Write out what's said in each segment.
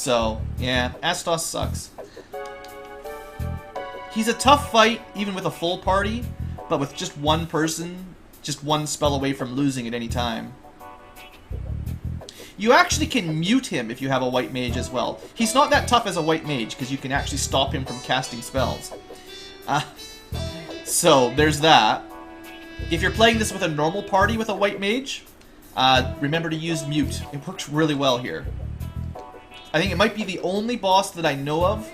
So, yeah, Astos sucks. He's a tough fight, even with a full party, but with just one person, just one spell away from losing at any time. You actually can mute him if you have a white mage as well. He's not that tough as a white mage, because you can actually stop him from casting spells. So, there's that. If you're playing this with a normal party with a white mage, remember to use mute. It works really well here. I think it might be the only boss that I know of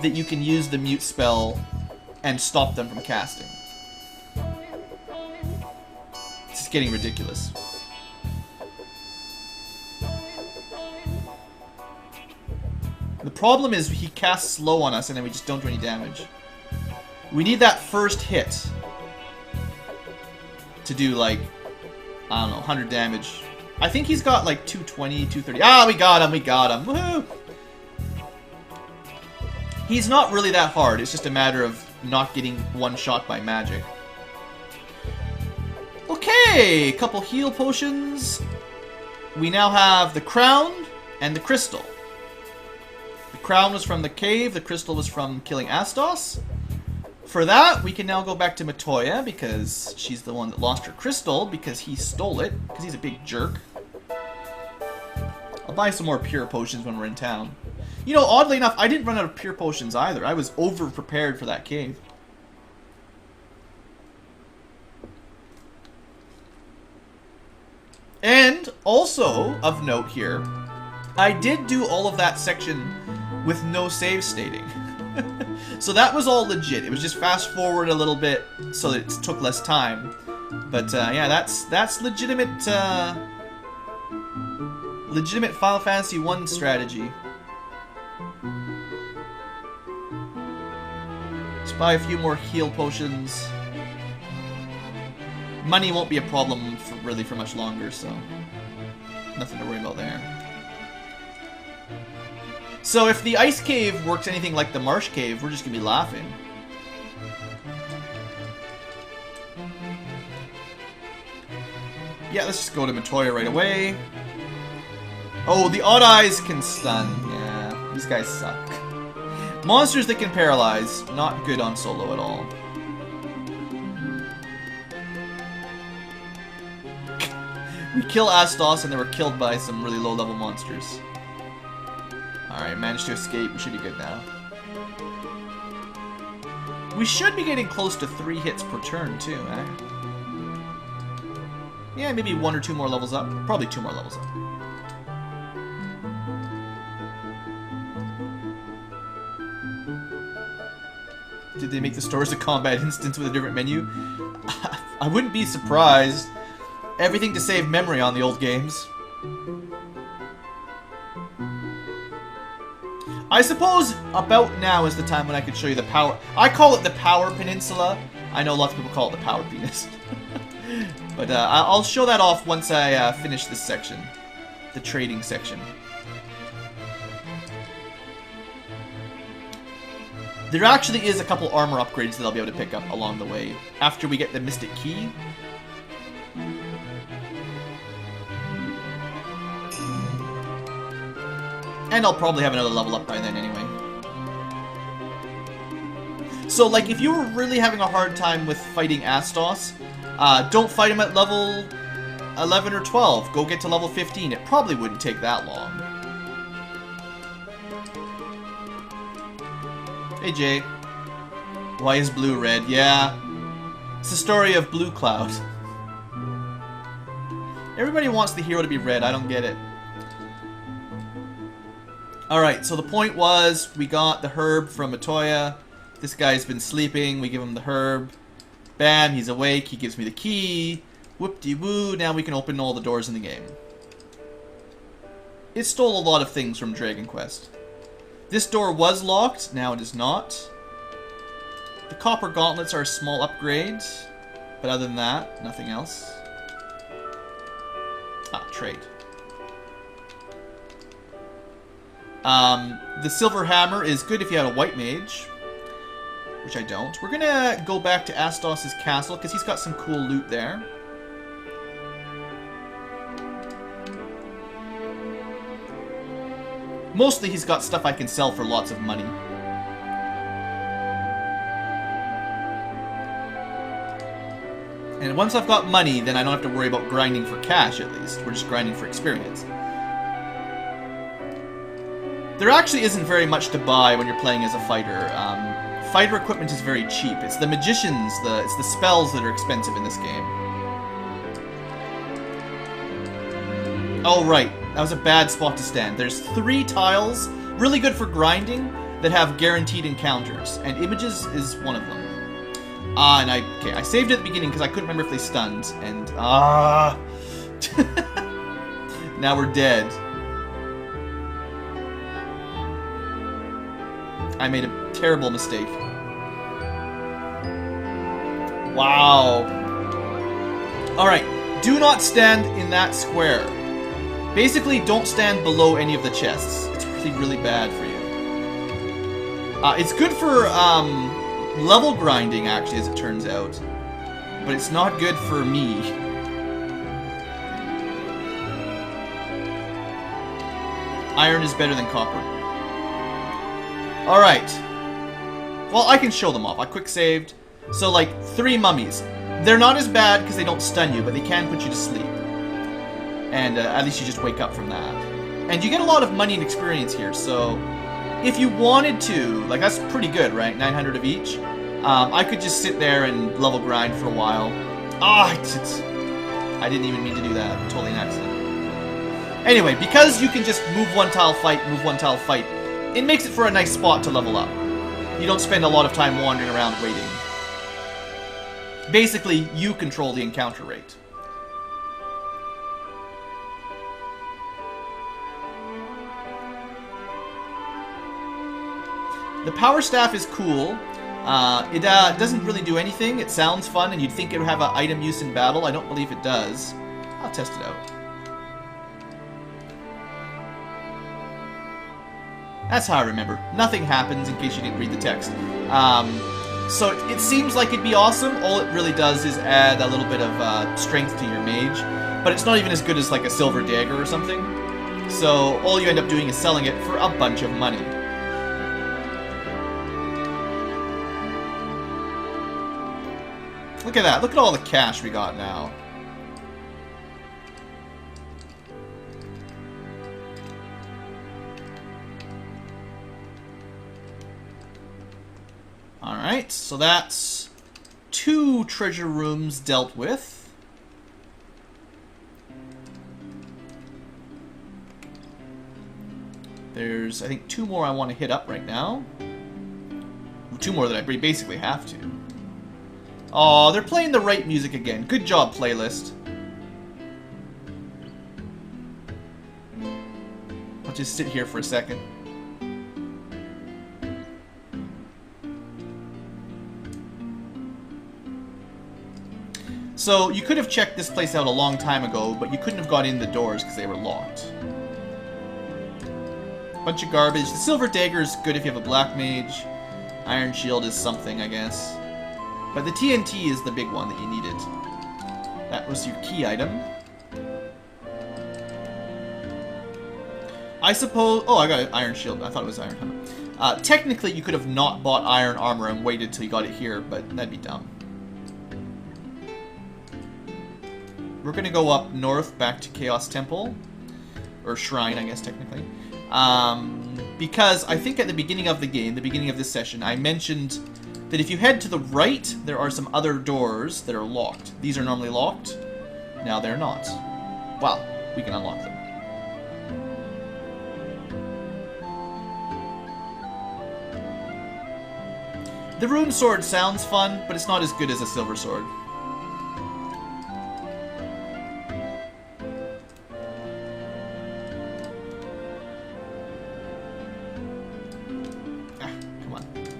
that you can use the mute spell and stop them from casting. It's getting ridiculous. The problem is he casts slow on us and then we just don't do any damage. We need that first hit to do like, I don't know, 100 damage. I think he's got like 220, 230. Ah, we got him, woohoo! He's not really that hard, it's just a matter of not getting one shot by magic. Okay, a couple heal potions. We now have the crown and the crystal. The crown was from the cave, the crystal was from killing Astos. For that, we can now go back to Matoya, because she's the one that lost her crystal, because he stole it, because he's a big jerk. I'll buy some more pure potions when we're in town. You know, oddly enough, I didn't run out of pure potions either. I was over-prepared for that cave. And, also, of note here, I did do all of that section with no save stating. So that was all legit. It was just fast forward a little bit so that it took less time. But yeah, that's legitimate legitimate Final Fantasy 1 strategy. Let's buy a few more heal potions. Money won't be a problem really for much longer, so nothing to worry about there. So if the ice cave works anything like the marsh cave, we're just gonna be laughing. Yeah, let's just go to Matoya right away. Oh, the odd eyes can stun. Yeah, these guys suck. Monsters that can paralyze, not good on solo at all. We kill Astos and they were killed by some really low level monsters. Alright, managed to escape. We should be good now. We should be getting close to 3 hits per turn, too, eh? Yeah, maybe 1 or 2 more levels up. Probably 2 more levels up. Did they make the stores a combat instance with a different menu? I wouldn't be surprised. Everything to save memory on the old games. I suppose about now is the time when I could show you the power. I call it the Power Peninsula. I know lots of people call it the Power Penis. But I'll show that off once I finish this section. The trading section. There actually is a couple armor upgrades that I'll be able to pick up along the way. After we get the Mystic Key. And I'll probably have another level up by then anyway. So, like, if you were really having a hard time with fighting Astos, don't fight him at level 11 or 12. Go get to level 15. It probably wouldn't take that long. Hey, Jay. Why is blue red? Yeah. It's the story of Blue Cloud. Everybody wants the hero to be red. I don't get it. Alright, so the point was, we got the herb from Matoya. This guy's been sleeping, we give him the herb. Bam, he's awake, he gives me the key. Whoop-de-woo, now we can open all the doors in the game. It stole a lot of things from Dragon Quest. This door was locked, now it is not. The copper gauntlets are a small upgrade. But other than that, nothing else. Ah, trade. The silver hammer is good if you had a white mage, which I don't. We're gonna go back to Astos' castle because he's got some cool loot there. Mostly he's got stuff I can sell for lots of money. And once I've got money, then I don't have to worry about grinding for cash, at least. We're just grinding for experience. There actually isn't very much to buy when you're playing as a fighter. Fighter equipment is very cheap. It's the magicians, it's the spells that are expensive in this game. Oh, right. That was a bad spot to stand. There's 3 tiles, really good for grinding, that have guaranteed encounters. And images is one of them. And I saved it at the beginning because I couldn't remember if they stunned. And, now we're dead. I made a terrible mistake. Wow. Alright, do not stand in that square. Basically, don't stand below any of the chests. It's really, really bad for you. It's good for level grinding, actually, as it turns out. But it's not good for me. Iron is better than copper. Alright. Well, I can show them off. I quick saved. So, like, 3 mummies. They're not as bad because they don't stun you, but they can put you to sleep. And at least you just wake up from that. And you get a lot of money and experience here, so if you wanted to, like, that's pretty good, right? 900 of each. I could just sit there and level grind for a while. I didn't even mean to do that. Totally an accident. Anyway, because you can just move one tile, fight, it makes it for a nice spot to level up. You don't spend a lot of time wandering around waiting. Basically, you control the encounter rate. The power staff is cool. It doesn't really do anything. It sounds fun, and you'd think it would have an item use in battle. I don't believe it does. I'll test it out. That's how I remember. Nothing happens, in case you didn't read the text. So it seems like it'd be awesome. All it really does is add a little bit of strength to your mage. But it's not even as good as like a silver dagger or something. So all you end up doing is selling it for a bunch of money. Look at that. Look at all the cash we got now. Alright, so that's 2 treasure rooms dealt with. There's, I think, 2 more I want to hit up right now. 2 more that I basically have to. Aw, they're playing the right music again. Good job, playlist. I'll just sit here for a second. So, you could have checked this place out a long time ago, but you couldn't have got in the doors because they were locked. Bunch of garbage. The silver dagger is good if you have a black mage. Iron shield is something, I guess. But the TNT is the big one that you needed. That was your key item. I suppose... Oh, I got an iron shield. I thought it was iron hammer. Technically, you could have not bought iron armor and waited till you got it here, but that'd be dumb. We're going to go up north back to Chaos Temple. Or Shrine, I guess, technically. Because I think at the beginning of the game, the beginning of this session, I mentioned that if you head to the right, there are some other doors that are locked. These are normally locked. Now they're not. Well, we can unlock them. The rune sword sounds fun, but it's not as good as a silver sword.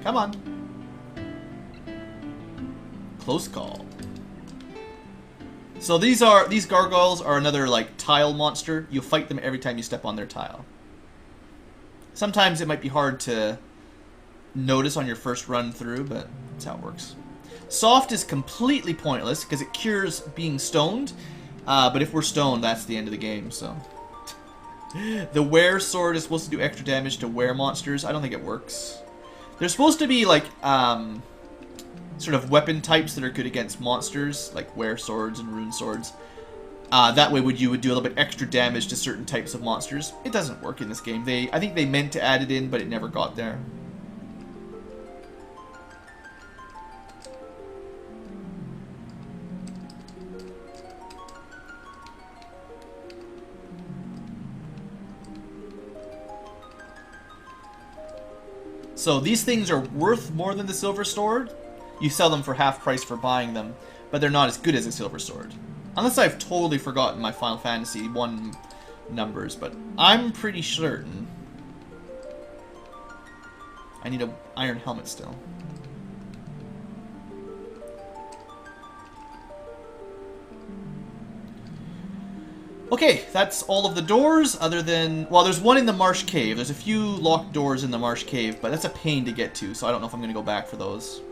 Come on. Close call. So these gargoyles are another like tile monster. You fight them every time you step on their tile. Sometimes it might be hard to notice on your first run through, but that's how it works. Soft is completely pointless because it cures being stoned. But if we're stoned, that's the end of the game, so. The were sword is supposed to do extra damage to were monsters. I don't think it works. There's supposed to be like sort of weapon types that are good against monsters, like were swords and rune swords. That way you would do a little bit extra damage to certain types of monsters. It doesn't work in this game. I think they meant to add it in, but it never got there. So these things are worth more than the silver sword. You sell them for half price for buying them, but they're not as good as a silver sword. Unless I've totally forgotten my Final Fantasy 1 numbers, but I'm pretty certain. I need an iron helmet still. Okay, that's all of the doors, other than... Well, there's one in the Marsh Cave. There's a few locked doors in the Marsh Cave, but that's a pain to get to, so I don't know if I'm going to go back for those.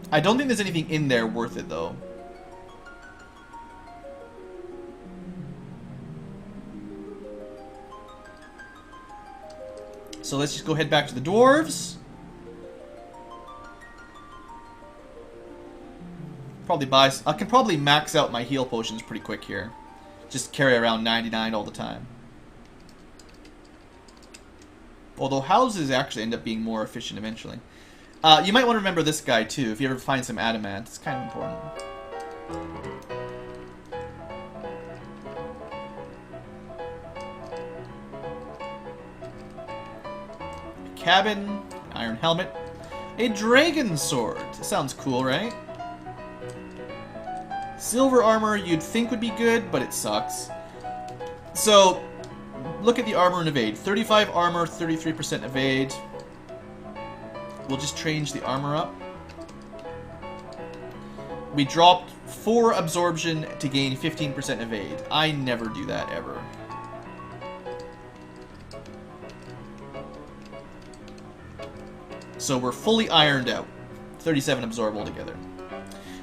I don't think there's anything in there worth it, though. So let's just go head back to the dwarves. Probably buy... I can probably max out my heal potions pretty quick here. Just carry around 99 all the time. Although houses actually end up being more efficient eventually. You might want to remember this guy too. If you ever find some adamant, it's kind of important. A cabin, an iron helmet, a dragon sword. That sounds cool, right? Silver armor you'd think would be good, but it sucks. So, look at the armor and evade. 35 armor, 33% evade. We'll just change the armor up. We dropped 4 absorption to gain 15% evade. I never do that, ever. So we're fully ironed out. 37 absorb altogether.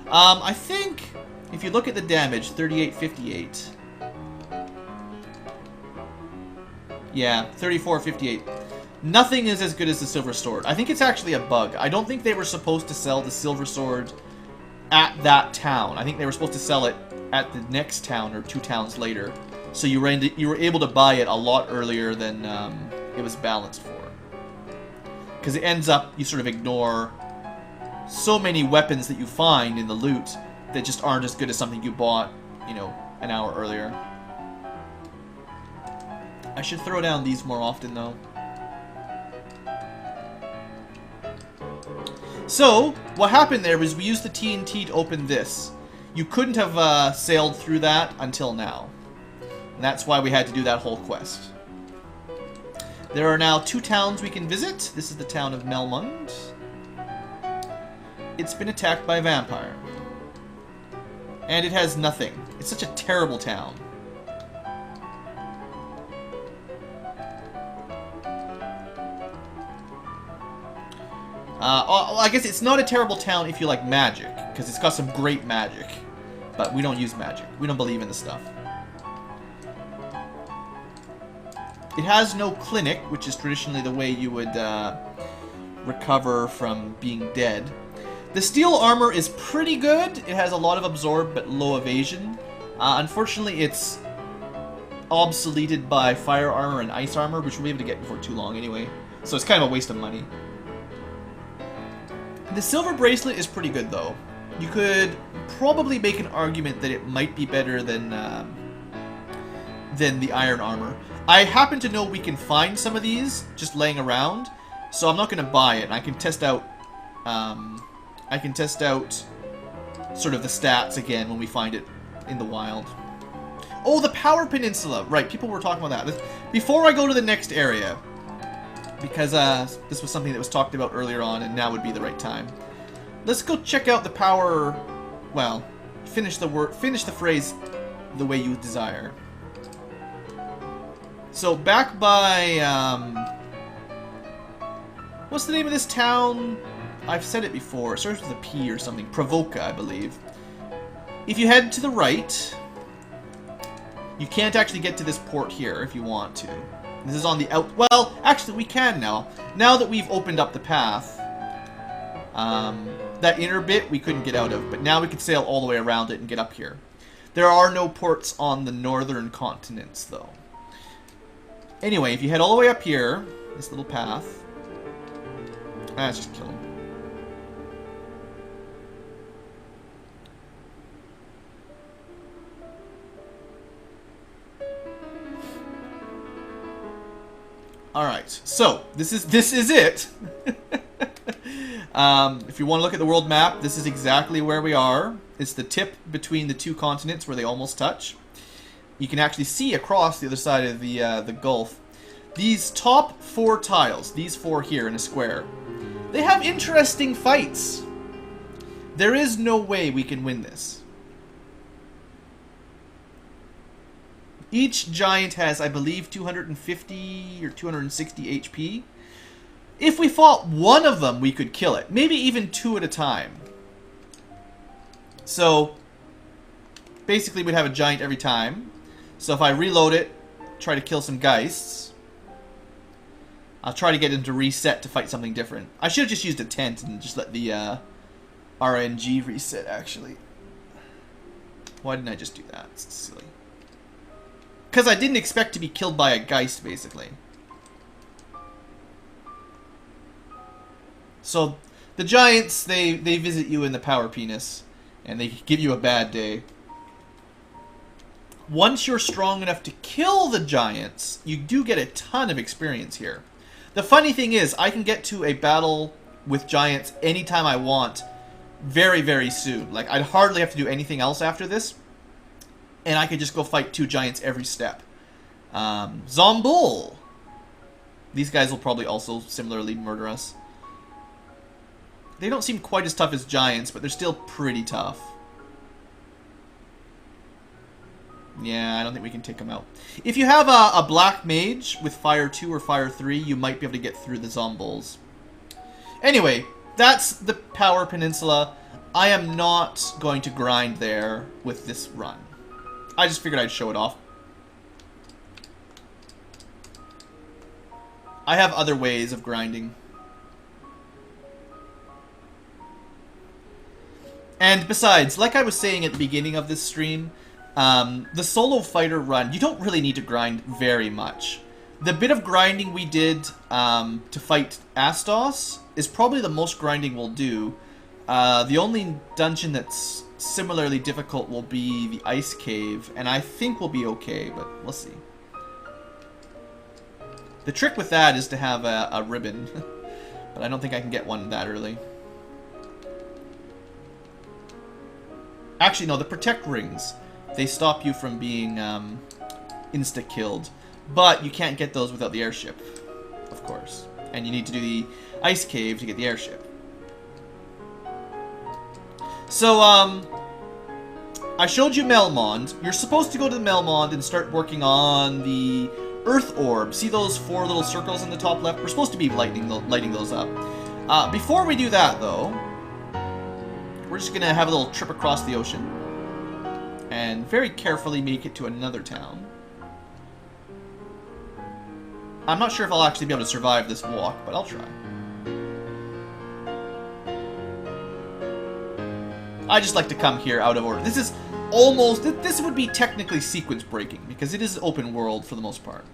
I think... If you look at the damage, 3858. Yeah, 3458. Nothing is as good as the silver sword. I think it's actually a bug. I don't think they were supposed to sell the silver sword at that town. I think they were supposed to sell it at the next town or 2 towns later. So you were able to buy it a lot earlier than it was balanced for. Because it ends up, you sort of ignore so many weapons that you find in the loot that just aren't as good as something you bought, you know, an hour earlier. I should throw down these more often, though. So, what happened there was we used the TNT to open this. You couldn't have sailed through that until now. And that's why we had to do that whole quest. There are now 2 towns we can visit. This is the town of Melmund. It's been attacked by a vampire. And it has nothing. It's such a terrible town. I guess it's not a terrible town if you like magic, because it's got some great magic. But we don't use magic. We don't believe in the stuff. It has no clinic, which is traditionally the way you would recover from being dead. The steel armor is pretty good. It has a lot of absorb, but low evasion. Unfortunately, it's obsoleted by fire armor and ice armor, which we'll be able to get before too long anyway. So it's kind of a waste of money. The silver bracelet is pretty good, though. You could probably make an argument that it might be better than the iron armor. I happen to know we can find some of these just laying around, so I'm not going to buy it. I can test out sort of the stats again when we find it in the wild. Oh, the Power Peninsula! Right, people were talking about that. Before I go to the next area, because this was something that was talked about earlier on, and now would be the right time. Let's go check out the power... Well, finish the phrase the way you desire. So, back by... what's the name of this town? I've said it before. It starts with a P or something. Provoca, I believe. If you head to the right, You can't actually get to this port here if you want to. This is on the out... Well, actually, we can now. Now that we've opened up the path, that inner bit we couldn't get out of, but now we can sail all the way around it and get up here. There are no ports on the northern continents, though. Anyway, if you head all the way up here, this little path... let's just kill him. Alright, so, this is it. If you want to look at the world map, this is exactly where we are. It's the tip between the two continents where they almost touch. You can actually see across the other side of the Gulf. These top 4 tiles, these 4 here in a square, they have interesting fights. There is no way we can win this. Each giant has, I believe, 250 or 260 HP. If we fought one of them, we could kill it. Maybe even 2 at a time. So, basically we'd have a giant every time. So if I reload it, try to kill some Geists, I'll try to get him to reset to fight something different. I should have just used a tent and just let the RNG reset, actually. Why didn't I just do that? It's silly. Because I didn't expect to be killed by a Geist, basically. So, the giants, they visit you in the power penis, and they give you a bad day. Once you're strong enough to kill the giants, you do get a ton of experience here. The funny thing is, I can get to a battle with giants anytime I want, very, very soon. Like, I'd hardly have to do anything else after this, and I could just go fight 2 giants every step. Zombul! These guys will probably also similarly murder us. They don't seem quite as tough as giants, but they're still pretty tough. Yeah, I don't think we can take them out. If you have a black mage with fire 2 or fire 3, you might be able to get through the Zombuls. Anyway, that's the Power Peninsula. I am not going to grind there with this run. I just figured I'd show it off. I have other ways of grinding. And besides, like I was saying at the beginning of this stream, the solo fighter run, you don't really need to grind very much. The bit of grinding we did to fight Astos is probably the most grinding we'll do. The only dungeon that's similarly difficult will be the Ice Cave, and I think we'll be okay, but we'll see. The trick with that is to have a ribbon, but I don't think I can get one that early. Actually, no, the Protect Rings, they stop you from being insta-killed, but you can't get those without the airship, of course. And you need to do the Ice Cave to get the airship. So, I showed you Melmond. You're supposed to go to the Melmond and start working on the Earth Orb. See those 4 little circles in the top left? We're supposed to be lighting those up. Before we do that, though, we're just going to have a little trip across the ocean and very carefully make it to another town. I'm not sure if I'll actually be able to survive this walk, but I'll try. I just like to come here out of order. This is almost... This would be technically sequence breaking, because it is open world for the most part.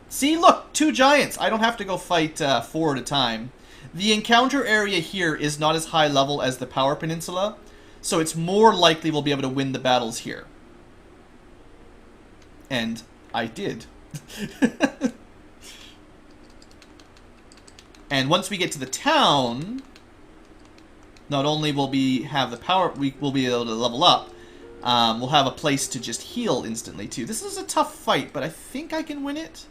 See, look! 2 giants! I don't have to go fight 4 at a time. The encounter area here is not as high level as the Power Peninsula, so it's more likely we'll be able to win the battles here. And I did. And once we get to the town... Not only will we have the power, we'll be able to level up, we'll have a place to just heal instantly too. This is a tough fight, but I think I can win it.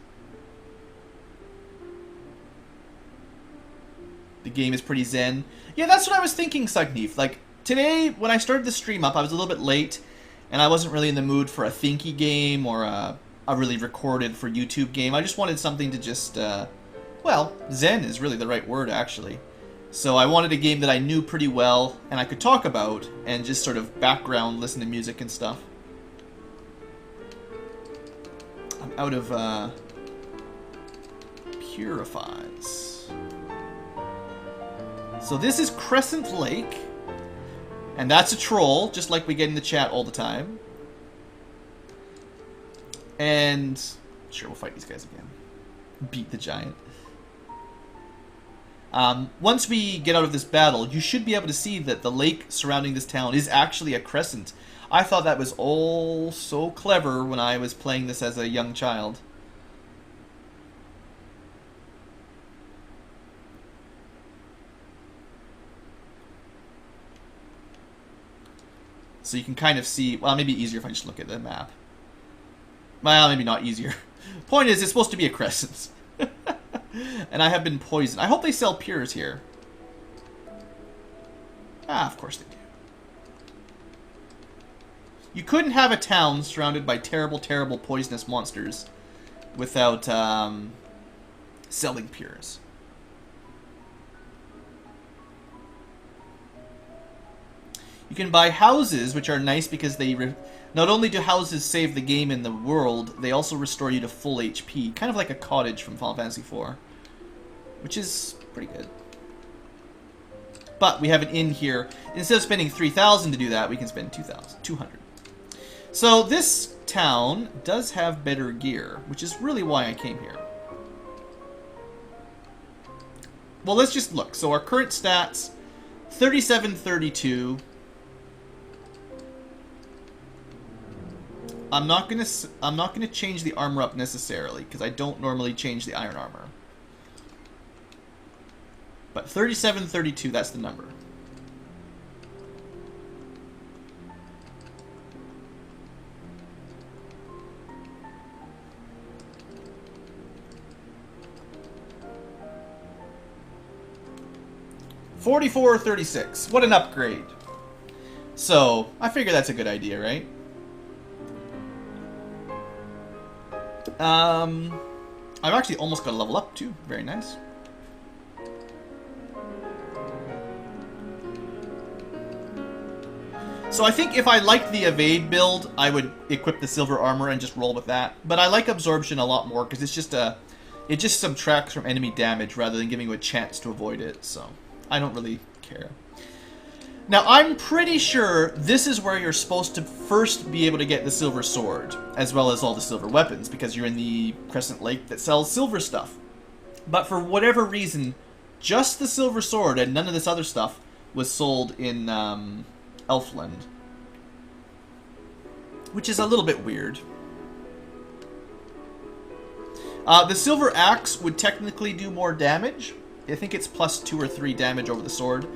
The game is pretty zen. Yeah, that's what I was thinking, Sugneef. Like, today, when I started the stream up, I was a little bit late, and I wasn't really in the mood for a thinky game or a really recorded for YouTube game. I just wanted something to just, well, zen is really the right word, actually. So I wanted a game that I knew pretty well and I could talk about and just sort of background listen to music and stuff. I'm out of purifies. So this is Crescent Lake. And that's a troll, just like we get in the chat all the time. And sure, we'll fight these guys again. Beat the giant. Once we get out of this battle, you should be able to see that the lake surrounding this town is actually a crescent. I thought that was all so clever when I was playing this as a young child. So you can kind of see, well, maybe easier if I just look at the map. Well, maybe not easier. Point is, it's supposed to be a crescent. And I have been poisoned. I hope they sell pures here. Ah, of course they do. You couldn't have a town surrounded by terrible, terrible poisonous monsters without selling pures. You can buy houses, which are nice because they... Not only do houses save the game in the world, they also restore you to full HP. Kind of like a cottage from Final Fantasy IV. Which is pretty good. But we have an inn here. Instead of spending 3,000 to do that, we can spend 200. So this town does have better gear, which is really why I came here. Well, let's just look. So our current stats, 37-32. I'm not gonna change the armor up necessarily because I don't normally change the iron armor. But 37-32, that's the number. $44.36. What an upgrade. So I figure that's a good idea, right? I've actually almost got a level up too. Very nice. So I think if I liked the evade build, I would equip the silver armor and just roll with that. But I like absorption a lot more because it's just it just subtracts from enemy damage rather than giving you a chance to avoid it. So I don't really care. Now, I'm pretty sure this is where you're supposed to first be able to get the silver sword, as well as all the silver weapons, because you're in the Crescent Lake that sells silver stuff. But for whatever reason, just the silver sword and none of this other stuff was sold in Elfland. Which is a little bit weird. The silver axe would technically do more damage. I think it's plus 2 or 3 damage over the sword.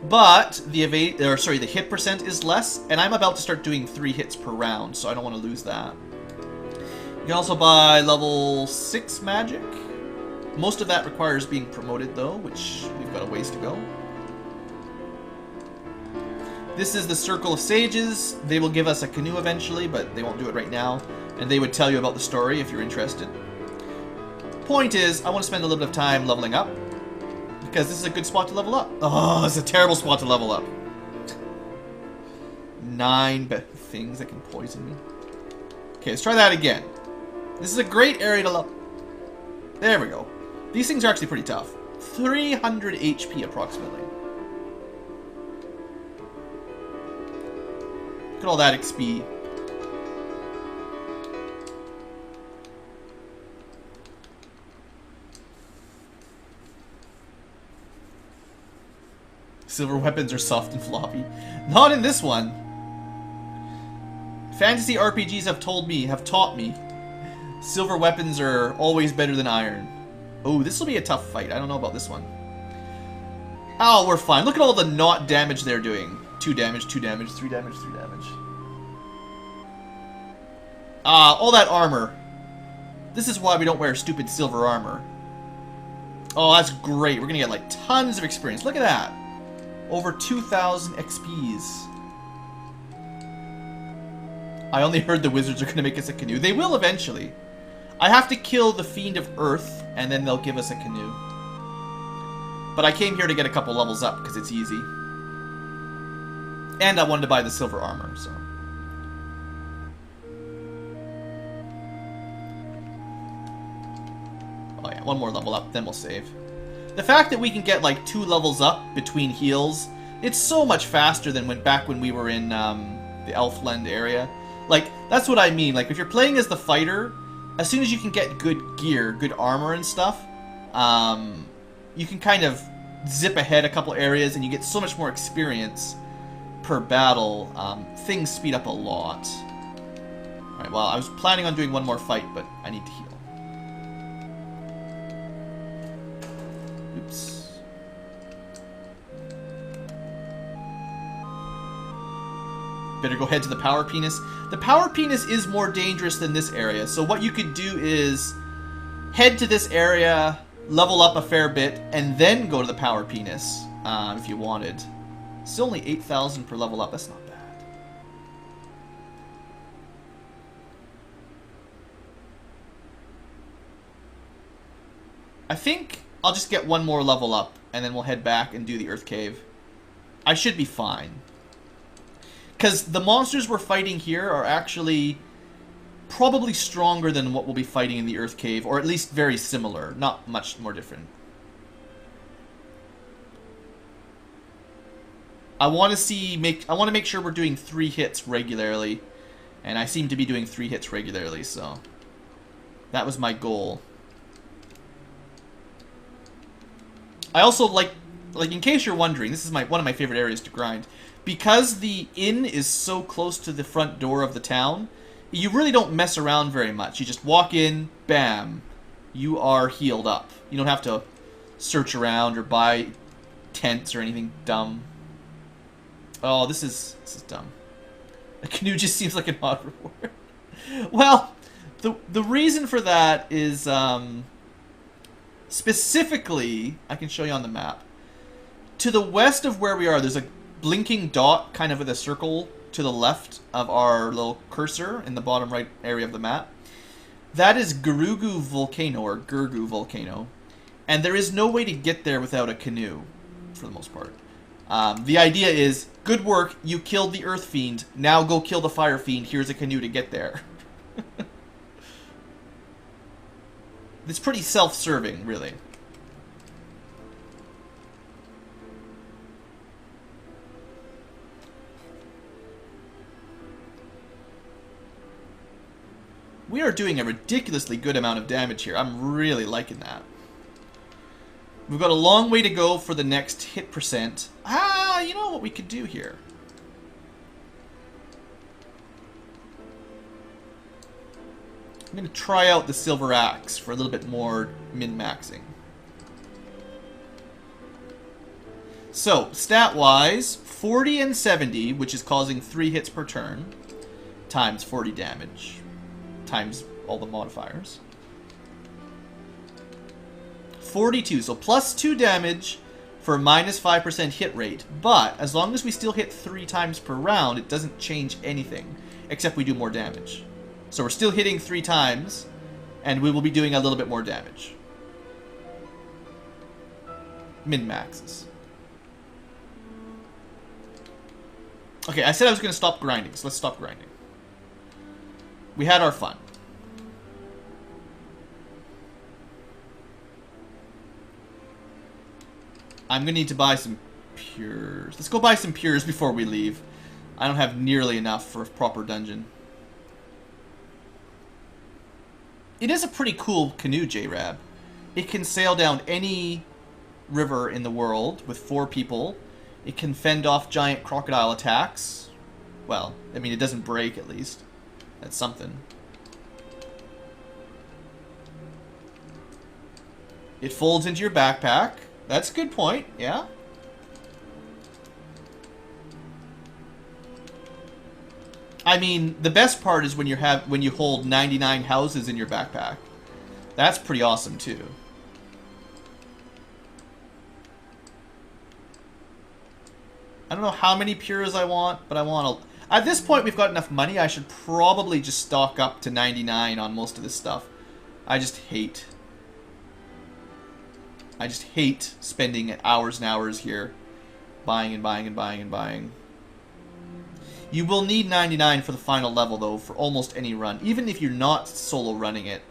But the the hit percent is less, and I'm about to start doing 3 hits per round, so I don't want to lose that. You can also buy level 6 magic. Most of that requires being promoted though, which we've got a ways to go. This is the Circle of Sages. They will give us a canoe eventually, but they won't do it right now. And they would tell you about the story if you're interested. Point is, I want to spend a little bit of time leveling up. Because this is a good spot to level up. Oh, it's a terrible spot to level up. 9 things that can poison me. Okay, let's try that again. This is a great area to level. There we go. These things are actually pretty tough. 300 HP approximately. Look at all that XP. Silver weapons are soft and floppy. Not in this one. Fantasy RPGs have taught me, silver weapons are always better than iron. Oh, this will be a tough fight. I don't know about this one. Oh, we're fine. Look at all the not damage they're doing. 2 damage, 2 damage, 3 damage, 3 damage. Ah, all that armor. This is why we don't wear stupid silver armor. Oh, that's great. We're gonna get like tons of experience. Look at that. Over 2,000 XPs. I only heard the wizards are going to make us a canoe. They will eventually. I have to kill the Fiend of Earth, and then they'll give us a canoe. But I came here to get a couple levels up, because it's easy. And I wanted to buy the silver armor, so. Yeah, one more level up, then we'll save. The fact that we can get like 2 levels up between heals, it's so much faster than back when we were in the Elfland area. Like, that's what I mean. Like, if you're playing as the fighter, as soon as you can get good gear, good armor and stuff, you can kind of zip ahead a couple areas and you get so much more experience per battle. Things speed up a lot. Alright, well, I was planning on doing one more fight, but I need to heal. Oops. Better go head to the power penis. The power penis is more dangerous than this area, so what you could do is head to this area, level up a fair bit, and then go to the power penis, if you wanted. It's only 8,000 per level up, that's not bad. I think I'll just get one more level up, and then we'll head back and do the Earth Cave. I should be fine. Because the monsters we're fighting here are actually probably stronger than what we'll be fighting in the Earth Cave, or at least very similar, not much more different. I want to make sure we're doing 3 hits regularly, and I seem to be doing 3 hits regularly, so that was my goal. I also like in case you're wondering, this is one of my favorite areas to grind. Because the inn is so close to the front door of the town, you really don't mess around very much. You just walk in, bam, you are healed up. You don't have to search around or buy tents or anything dumb. Oh, this is dumb. A canoe just seems like an odd reward. Well, the reason for that is specifically, I can show you on the map. To the west of where we are, there's a blinking dot kind of with a circle to the left of our little cursor in the bottom right area of the map. That is Gurugu Volcano, or Gurgu Volcano. And there is no way to get there without a canoe, for the most part. The idea is, good work, you killed the Earth Fiend, now go kill the Fire Fiend, here's a canoe to get there. It's pretty self-serving, really. We are doing a ridiculously good amount of damage here. I'm really liking that. We've got a long way to go for the next hit percent. You know what we could do here? I'm going to try out the Silver Axe for a little bit more min-maxing. So, stat-wise, 40 and 70, which is causing 3 hits per turn, times 40 damage. Times all the modifiers. 42, so plus 2 damage for minus 5% hit rate. But as long as we still hit 3 times per round, it doesn't change anything, except we do more damage. So we're still hitting 3 times, and we will be doing a little bit more damage. Min-maxes. Okay, I said I was going to stop grinding, so let's stop grinding. We had our fun. I'm going to need to buy some pures. Let's go buy some pures before we leave. I don't have nearly enough for a proper dungeon. It is a pretty cool canoe, J-Rab. It can sail down any river in the world with 4 people. It can fend off giant crocodile attacks. Well, I mean, it doesn't break, at least. That's something. It folds into your backpack. That's a good point, yeah. I mean, the best part is when you hold 99 houses in your backpack. That's pretty awesome too. I don't know how many pures I want, but I want a... At this point, we've got enough money. I should probably just stock up to 99 on most of this stuff. I just hate spending hours and hours here buying and buying and buying and buying. You will need 99 for the final level, though, for almost any run. Even if you're not solo running it,